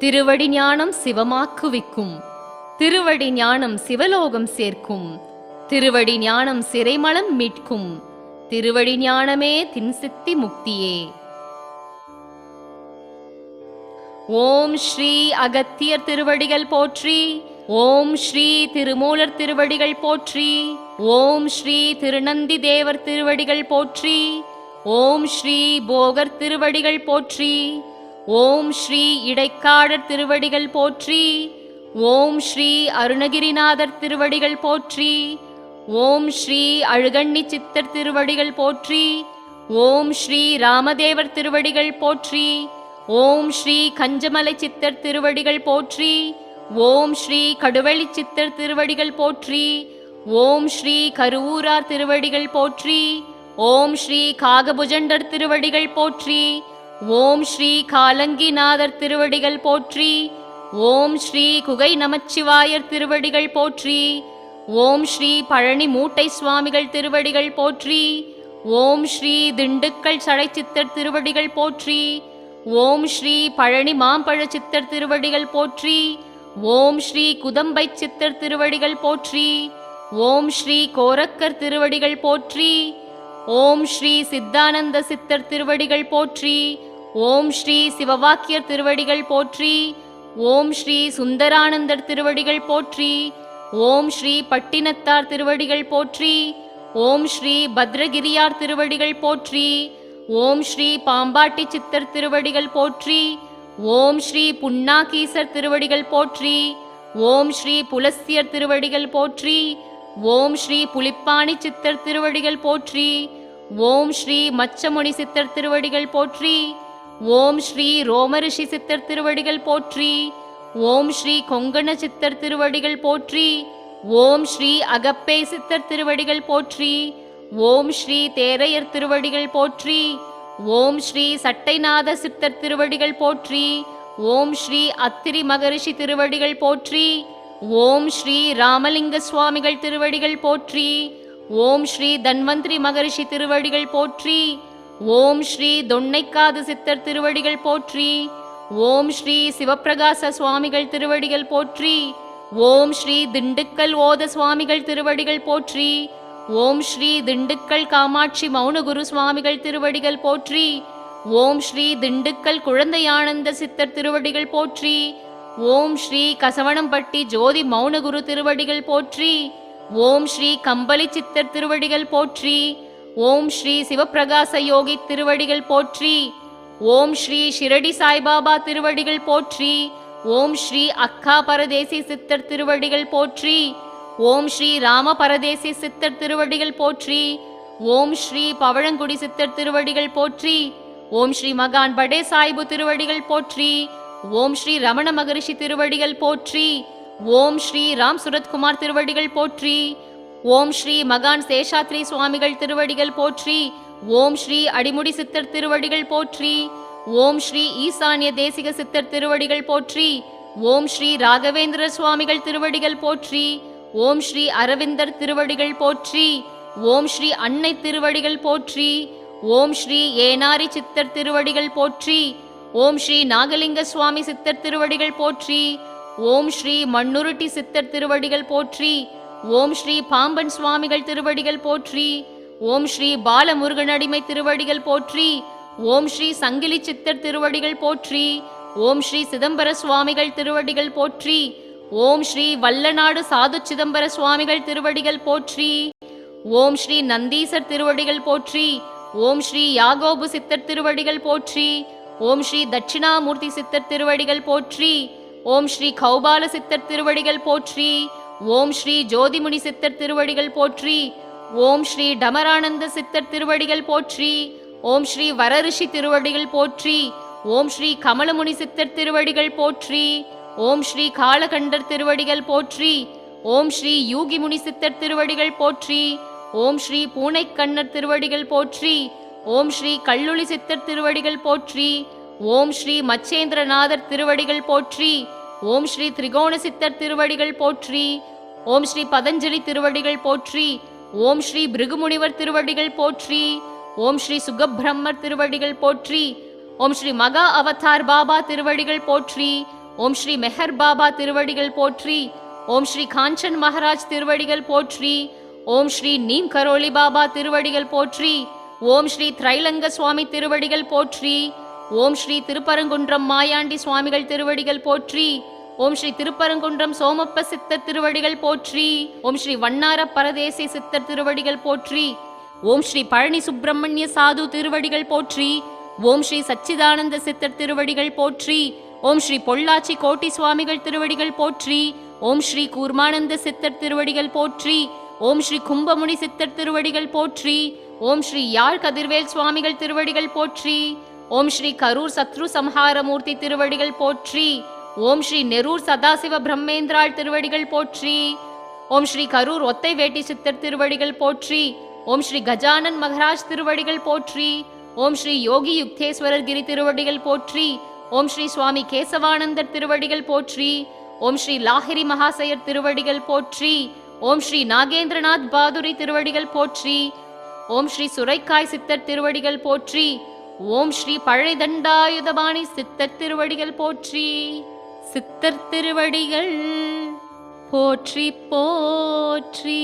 திருவடி ஞானம் சிவமாக்குவிக்கும், திருவடி ஞானம் சிவலோகம் சேர்க்கும், திருவடி ஞானம் சிறைமலம் மீட்கும், திருவடி ஞானமே தின்சித்தி முக்தியே. ஓம் ஸ்ரீ அகத்தியர் திருவடிகள் போற்றி. ஓம் ஸ்ரீ திருமூலர் திருவடிகள் போற்றி. ஓம் ஸ்ரீ திருநந்தி தேவர் திருவடிகள் போற்றி. ஓம் ஸ்ரீ போகர் திருவடிகள் போற்றி. ஓம் ஸ்ரீ இடைக்காடர் திருவடிகள் போற்றி. ஓம் ஸ்ரீ அருணகிரிநாதர் திருவடிகள் போற்றி. ஓம் ஸ்ரீ அழுகண்ணி சித்தர் திருவடிகள் போற்றி. ஓம் ஸ்ரீ ராமதேவர் திருவடிகள் போற்றி. ஓம் ஸ்ரீ கஞ்சமலை சித்தர் திருவடிகள் போற்றி. ஓம் ஸ்ரீ கடுவெளி சித்தர் திருவடிகள் போற்றி. ஓம் ஸ்ரீ கருவூரார் திருவடிகள் போற்றி. ஓம் ஸ்ரீ காகபுஜண்டர் திருவடிகள் போற்றி. ஓம் ஸ்ரீ காலங்கிநாதர் திருவடிகள் போற்றி. ஓம் ஸ்ரீ குகை நமச்சிவாயர் திருவடிகள் போற்றி. ஓம் ஸ்ரீ பழனி மூட்டை சுவாமிகள் திருவடிகள் போற்றி. ஓம் ஸ்ரீ திண்டுக்கல் சடை சித்தர் திருவடிகள் போற்றி. ஓம் ஸ்ரீ பழனி மாம்பழ சித்தர் திருவடிகள் போற்றி. ஓம் ஸ்ரீ குதம்பை சித்தர் திருவடிகள் போற்றி. ஓம் ஸ்ரீ கோரக்கர் திருவடிகள் போற்றி. ஓம் ஸ்ரீ சித்தானந்த சித்தர் திருவடிகள் போற்றி. ஓம் ஸ்ரீ சிவவாக்கியர் திருவடிகள் போற்றி. ஓம் ஸ்ரீ சுந்தரானந்தர் திருவடிகள் போற்றி. ஓம் ஸ்ரீ பட்டினத்தார் திருவடிகள் போற்றி. ஓம் ஸ்ரீ பத்ரகிரியார் திருவடிகள் போற்றி. ஓம் ஸ்ரீ பாம்பாட்டி சித்தர் திருவடிகள் போற்றி. ஓம் ஸ்ரீ புன்னாகீசர் திருவடிகள் போற்றி. ஓம் ஸ்ரீ புலஸ்தியர் திருவடிகள் போற்றி. ஓம் ஸ்ரீ புலிப்பாணி சித்தர் திருவடிகள் போற்றி. ஓம் ஸ்ரீ மச்சமுனி சித்தர் திருவடிகள் போற்றி. ஓம் ஸ்ரீ ரோமரிஷி சித்தர் திருவடிகள் போற்றி. ஓம் ஸ்ரீ கொங்கண சித்தர் திருவடிகள் போற்றி. ஓம் ஸ்ரீ அகப்பே சித்தர் திருவடிகள் போற்றி. ஓம் ஸ்ரீ தேரையர் திருவடிகள் போற்றி. ஓம் ஸ்ரீ சட்டைநாத சித்தர் திருவடிகள் போற்றி. ஓம் ஸ்ரீ அத்திரி மகரிஷி திருவடிகள் போற்றி. ஓம் ஸ்ரீ ராமலிங்க சுவாமிகள் திருவடிகள் போற்றி. ஓம் ஸ்ரீ தன்வந்திரி மகரிஷி திருவடிகள் போற்றி. ஓம் ஸ்ரீ தொன்னைக்காது சித்தர் திருவடிகள் போற்றி. ஓம் ஸ்ரீ சிவப்பிரகாச சுவாமிகள் திருவடிகள் போற்றி. ஓம் ஸ்ரீ திண்டுக்கல் ஓத சுவாமிகள் திருவடிகள் போற்றி. ஓம் ஸ்ரீ திண்டுக்கல் காமாட்சி மௌனகுரு சுவாமிகள் திருவடிகள் போற்றி. ஓம் ஸ்ரீ திண்டுக்கல் குழந்தையானந்த சித்தர் திருவடிகள் போற்றி. ஓம் ஸ்ரீ கசவனம்பட்டி ஜோதி மௌனகுரு திருவடிகள் போற்றி. ஓம் ஸ்ரீ கம்பளி சித்தர் திருவடிகள் போற்றி. ஓம் ஸ்ரீ சிவப்பிரகாச யோகி திருவடிகள் போற்றி. ஓம் ஸ்ரீ ஷிரடி சாய்பாபா திருவடிகள் போற்றி. ஓம் ஸ்ரீ அக்கா பரதேசி சித்தர் திருவடிகள் போற்றி. ஓம் ஸ்ரீ ராம பரதேசி சித்தர் திருவடிகள் போற்றி. ஓம் ஸ்ரீ பவழங்குடி சித்தர் திருவடிகள் போற்றி. ஓம் ஸ்ரீ மகான் படே சாய்பு திருவடிகள் போற்றி. ஓம் ஸ்ரீ ரமண மகரிஷி திருவடிகள் போற்றி. ஓம் ஸ்ரீ ராம் சுரத்குமார் திருவடிகள் போற்றி. ஓம் ஸ்ரீ மகான் சேஷாத்ரி சுவாமிகள் திருவடிகள் போற்றி. ஓம் ஸ்ரீ அடிமுடி சித்தர் திருவடிகள் போற்றி. ஓம் ஸ்ரீ ஈசான்ய தேசிக சித்தர் திருவடிகள் போற்றி. ஓம் ஸ்ரீ ராகவேந்திர சுவாமிகள் திருவடிகள் போற்றி. ஓம் ஸ்ரீ அரவிந்தர் திருவடிகள் போற்றி. ஓம் ஸ்ரீ அன்னை திருவடிகள் போற்றி. ஓம் ஸ்ரீ ஏனாரி சித்தர் திருவடிகள் போற்றி. ஓம் ஸ்ரீ நாகலிங்க சுவாமி சித்தர் திருவடிகள் போற்றி. ஓம் ஸ்ரீ மண்ணுருட்டி சித்தர் திருவடிகள் போற்றி. ஓம் ஸ்ரீ பாம்பன் சுவாமிகள் திருவடிகள் போற்றி. ஓம் ஸ்ரீ பாலமுருகன் அடிமை திருவடிகள் போற்றி. ஓம் ஸ்ரீ சங்கிலி சித்தர் திருவடிகள் போற்றி. ஓம் ஸ்ரீ சிதம்பர சுவாமிகள் திருவடிகள் போற்றி. ஓம் ஸ்ரீ வல்லநாடு சாது சிதம்பர சுவாமிகள் திருவடிகள் போற்றி. ஓம் ஸ்ரீ நந்தீசர் திருவடிகள் போற்றி. ஓம் ஸ்ரீ யாகோபு சித்தர் திருவடிகள் போற்றி. ஓம் ஸ்ரீ தட்சிணாமூர்த்தி சித்தர் திருவடிகள் போற்றி. ஓம் ஸ்ரீ கௌபால சித்தர் திருவடிகள் போற்றி. ஓம் ஸ்ரீ ஜோதிமுனி சித்தர் திருவடிகள் போற்றி. ஓம் ஸ்ரீ டமரானந்த சித்தர் திருவடிகள் போற்றி. ஓம் ஸ்ரீ வரரிஷி திருவடிகள் போற்றி. ஓம் ஸ்ரீ கமலமுனி சித்தர் திருவடிகள் போற்றி. ஓம் ஸ்ரீ காலகண்டர் திருவடிகள் போற்றி. ஓம் ஸ்ரீ யூகிமுனி சித்தர் திருவடிகள் போற்றி. ஓம் ஸ்ரீ பூனைக்கண்ணர் திருவடிகள் போற்றி. ஓம் ஸ்ரீ கல்லுளி சித்தர் திருவடிகள் போற்றி. ஓம் ஸ்ரீ மச்சேந்திரநாதர் திருவடிகள் போற்றி. ஓம் ஸ்ரீ திரிகோண சித்தர் திருவடிகள் போற்றி. ஓம் ஸ்ரீ பதஞ்சலி திருவடிகள் போற்றி. ஓம் ஸ்ரீ பிருகுமுனிவர் திருவடிகள் போற்றி. ஓம் ஸ்ரீ சுகபிரம்மர் திருவடிகள் போற்றி. ஓம் ஸ்ரீ மகா அவதார் பாபா திருவடிகள் போற்றி. ஓம் ஸ்ரீ மெஹர் பாபா திருவடிகள் போற்றி. ஓம் ஸ்ரீ காஞ்சன் மகாராஜ் திருவடிகள் போற்றி. ஓம் ஸ்ரீ நீம் கரோலி பாபா திருவடிகள் போற்றி. ஓம் ஸ்ரீ திரைலங்க சுவாமி திருவடிகள் போற்றி. ஓம் ஸ்ரீ திருப்பரங்குன்றம் மாயாண்டி சுவாமிகள் திருவடிகள் போற்றி. ஓம் ஸ்ரீ திருப்பரங்குன்றம் சோமப்ப சித்தர் திருவடிகள் போற்றி. ஓம் ஸ்ரீ வண்ணார பரதேசி சித்தர் திருவடிகள் போற்றி. ஓம் ஸ்ரீ பழனி சுப்பிரமணிய சாது திருவடிகள் போற்றி. ஓம் ஸ்ரீ சச்சிதானந்த சித்தர் திருவடிகள் போற்றி. ஓம் ஸ்ரீ பொள்ளாச்சி கோட்டி சுவாமிகள் திருவடிகள் போற்றி. ஓம் ஸ்ரீ கூர்மானந்த சித்தர் திருவடிகள் போற்றி. ஓம் ஸ்ரீ கும்பமுனி சித்தர் திருவடிகள் போற்றி. ஓம் ஸ்ரீ யாழ் கதிர்வேல் சுவாமிகள் திருவடிகள் போற்றி. ஓம் ஸ்ரீ கரூர் சத்ரு சம்ஹாரமூர்த்தி திருவடிகள் போற்றி. ஓம் ஸ்ரீ நெரூர் சதாசிவ பிரம்மேந்திராள் திருவடிகள் போற்றி. ஓம் ஸ்ரீ கரூர் ஒத்தை வேட்டி சித்தர் திருவடிகள் போற்றி. ஓம் ஸ்ரீ கஜானன் மகராஜ் திருவடிகள் போற்றி. ஓம் ஸ்ரீ யோகி யுக்தேஸ்வரர் கிரி திருவடிகள் போற்றி. ஓம் ஸ்ரீ சுவாமி கேசவானந்தர் திருவடிகள் போற்றி. ஓம் ஸ்ரீ லாஹிரி மகாசயர் திருவடிகள் போற்றி. ஓம் ஸ்ரீ நாகேந்திரநாத் பாதுரி திருவடிகள் போற்றி. ஓம் ஸ்ரீ சுரைக்காய் சித்தர் திருவடிகள் போற்றி. ஓம் ஸ்ரீ பழைதண்டாயுதபாணி சித்தர் திருவடிகள் போற்றி. சித்தர் திருவடிகள் போற்றி போற்றி.